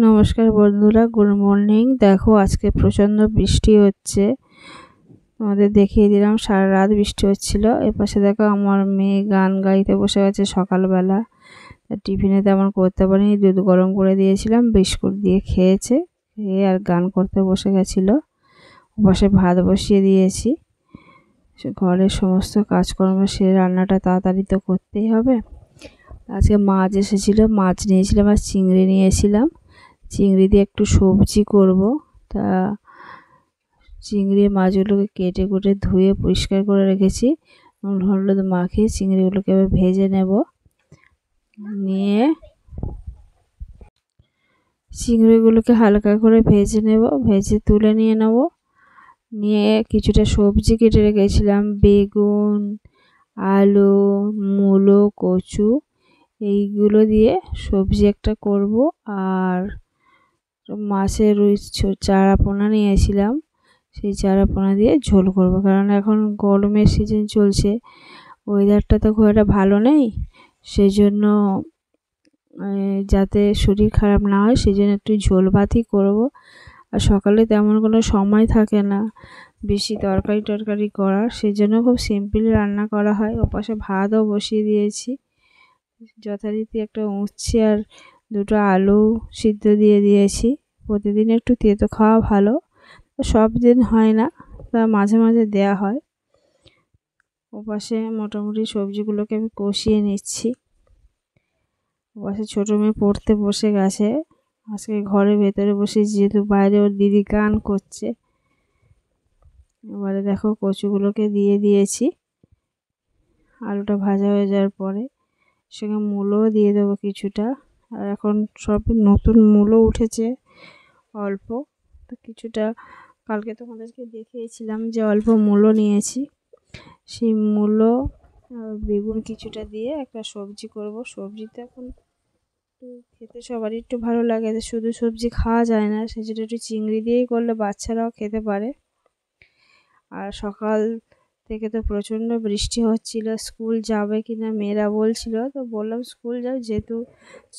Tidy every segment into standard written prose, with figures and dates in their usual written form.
নমস্কার বন্ধুরা, good morning. দেখো আজকে প্রচণ্ড বৃষ্টি হচ্ছে, তোমাদের দেখিয়ে দিলাম। সারা রাত বৃষ্টি হচ্ছিল। এপাশে দেখো আমার মেয়ে গান গাইতে বসে গেছে সকালবেলা। টিফিনে তেমন করতে পারিনি, দুধ গরম করে দিয়েছিলাম, বিস্কুট দিয়ে খেয়েছে, খেয়ে আর গান করতে বসে গেছিলো। ওপাশে ভাত বসিয়ে দিয়েছি, ঘরের সমস্ত কাজকর্ম সেরে রান্নাটা তাড়াতাড়ি তো করতেই হবে। আজকে মাছ এসেছিলো, মাছ নিয়েছিলাম আর চিংড়ি নিয়েছিলাম। চিংড়ি দিয়ে একটু সবজি করব। তা চিংড়ি মাছগুলোকে কেটে কুটে ধুয়ে পরিষ্কার করে রেখেছি। নুন হলুদ মাখিয়ে চিংড়িগুলোকে এবার ভেজে নেব। নিয়ে চিংড়িগুলোকে হালকা করে ভেজে নেব, ভেজে তুলে নিয়ে নেব। নিয়ে কিছুটা সবজি কেটে রেখেছিলাম, বেগুন, আলু, মূলো, কচু, এইগুলো দিয়ে সবজি একটা করব। আর মাছের ওই চারা পোনা নিয়েছিলাম, সেই চারা পোনা দিয়ে ঝোল করব। কারণ এখন গরমের সিজন চলছে, ওয়েদারটা তো খুব একটা ভালো নেই, সেই জন্য যাতে শরীর খারাপ না হয় সেই জন্য একটু ঝোল ভাতই করব। আর সকালে তেমন কোনো সময় থাকে না বেশি তরকারি করার, সেই জন্য খুব সিম্পলি রান্না করা হয়। ওপাশে ভাতও বসিয়ে দিয়েছি, যথারীতি একটা উচ্ছে আর দুটো আলু সিদ্ধ দিয়ে দিয়েছি। প্রতিদিন একটু তেতো খাওয়া ভালো, সব দিন হয় না, তা মাঝে মাঝে দেয়া হয়। ওপাশে মোটামুটি সবজিগুলোকে আমি কষিয়ে নিচ্ছি। ওপাশে ছোটো মেয়ে পড়তে বসে গেছে, আজকে ঘরের ভেতরে বসে, যেহেতু বাইরে ওর দিদি গান করছে। এবারে দেখো কচুগুলোকে দিয়ে দিয়েছি। আলুটা ভাজা হয়ে যাওয়ার পরে সঙ্গে মূলও দিয়ে দেবো কিছুটা। আর এখন সব নতুন মূলো উঠেছে অল্প, তো কিছুটা কালকে তোমাদেরকে দেখিয়েছিলাম যে অল্প মূলো নিয়েছি, সেই মূলো বেগুন কিছুটা দিয়ে একটা সবজি করব। সবজিটা এখন একটু খেতে সবারই একটু ভালো লাগে, শুধু সবজি খাওয়া যায় না, সেজন্য একটু চিংড়ি দিয়েই করলে বাচ্চারাও খেতে পারে। আর সকাল থেকে তো প্রচণ্ড বৃষ্টি হচ্ছিল, স্কুল যাবে কি না মেয়েরা বলছিল, তো বললাম স্কুল যাও, যেহেতু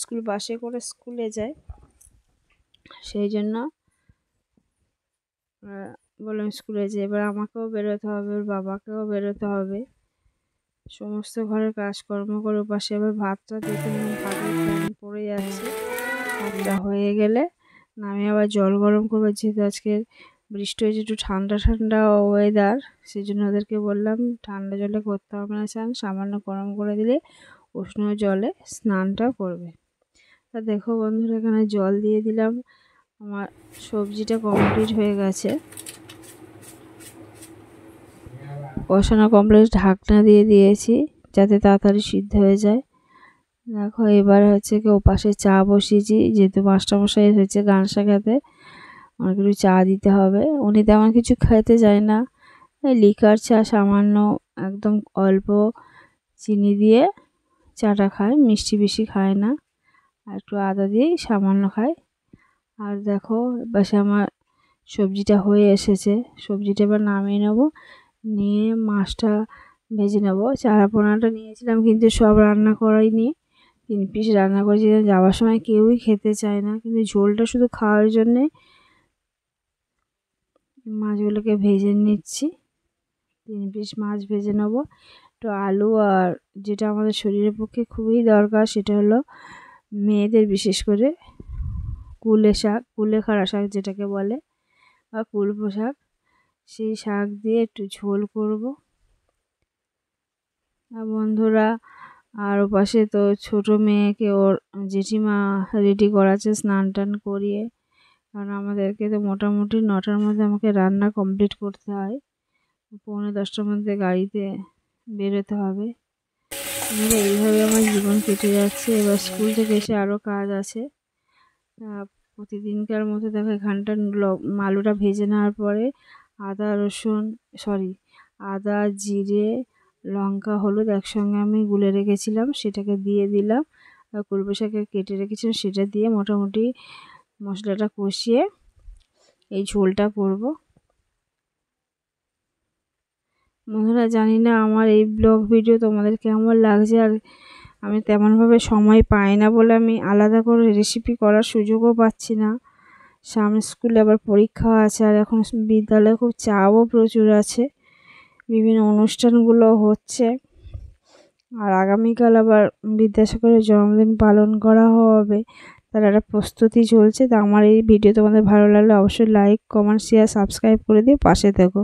স্কুল বাসে করে স্কুলে যায়, সেই জন্য বললাম স্কুলে যে এবার আমাকেও বেরোতে হবে, ওর বাবাকেও বেরোতে হবে, সমস্ত ঘরের কাজকর্ম করে। পাশে আবার ভাতটা দেখে ভাতের প্ল্যান পড়ে যাচ্ছে। ভাতটা হয়ে গেলে আমি আবার জল গরম করবো, যেহেতু আজকে বৃষ্টি হয়েছে, একটু ঠান্ডা ঠান্ডা ওয়েদার, সেই জন্য ওদেরকে বললাম ঠান্ডা জলে করতে হবে না স্নান, সামান্য গরম করে দিলে উষ্ণ জলে স্নানটা করবে। তা দেখো বন্ধুরা, এখানে জল দিয়ে দিলাম, আমার সবজিটা কমপ্লিট হয়ে গেছে, কষানো কমপ্লিট, ঢাকনা দিয়ে দিয়েছি যাতে তাড়াতাড়ি সিদ্ধ হয়ে যায়। দেখো এবার হচ্ছে কি ওপাশে চা বসিয়েছি, যেহেতু মাস্টারমশাই হয়েছে গান শেখাতে, আমার একটু চা দিতে হবে। উনি তেমন কিছু খেতে চায় না, লিকার চা সামান্য একদম অল্প চিনি দিয়ে চাটা খায়, মিষ্টি বেশি খায় না, আর একটু আদা দিয়েই সামান্য খায়। আর দেখো বাসে আমার সবজিটা হয়ে এসেছে, সবজিটা এবার নামিয়ে নেব, নিয়ে মাছটা ভেজে নেব। চারা পোনাটা নিয়েছিলাম কিন্তু সব রান্না করাইনি, 3 পিস রান্না করেছিলাম। যাওয়ার সময় কেউই খেতে চায় না, কিন্তু ঝোলটা শুধু খাওয়ার জন্যে মাছগুলোকে ভেজে নিচ্ছি। 3 পিস মাছ ভেজে নেব। একটু আলু, আর যেটা আমাদের শরীরের পক্ষে খুবই দরকার সেটা হলো মেয়েদের বিশেষ করে কুলে শাক, কুলেখাড়া শাক যেটাকে বলে, বা কুলপো শাক, সেই শাক দিয়ে একটু ঝোল করব। আর বন্ধুরা, আর ওপাশে তো ছোটো মেয়েকে ওর জেঠিমা রেডি করাচ্ছে স্নান টান করিয়ে, কারণ আমাদেরকে তো মোটামুটি 9টার মধ্যে আমাকে রান্না কমপ্লিট করতে হয়, 9:45টার মধ্যে গাড়িতে বেরোতে হবে। এইভাবে আমার জীবন কেটে যাচ্ছে। এবার স্কুল থেকে এসে আরও কাজ আছে। প্রতিদিনকার মতো দেখো এখানটা আলুটা ভেজে নেওয়ার পরে আদা, জিরে, লঙ্কা, হলুদ একসঙ্গে আমি গুলে রেখেছিলাম, সেটাকে দিয়ে দিলাম। আর কুলপো শাকে কেটে রেখেছিলাম সেটা দিয়ে মোটামুটি মশলাটা কষিয়ে এই ঝোলটা করব। বন্ধুরা, জানি না আমার এই ব্লগ ভিডিও তোমাদের কেমন লাগছে, আর আমি তেমনভাবে সময় পাই না বলে আমি আলাদা করে রেসিপি করার সুযোগও পাচ্ছি না। সামনে স্কুলে আবার পরীক্ষা আছে, আর এখন বিদ্যালয়ে খুব চাপও প্রচুর আছে, বিভিন্ন অনুষ্ঠানগুলো হচ্ছে। আর আগামীকাল আবার বিদ্যাসাগরের জন্মদিন পালন করা হবে, তার একটা প্রস্তুতি চলছে। তো আমার এই ভিডিও তোমাদের ভালো লাগলে অবশ্যই লাইক, কমেন্ট, শেয়ার, সাবস্ক্রাইব করে দিয়ে পাশে থেকো।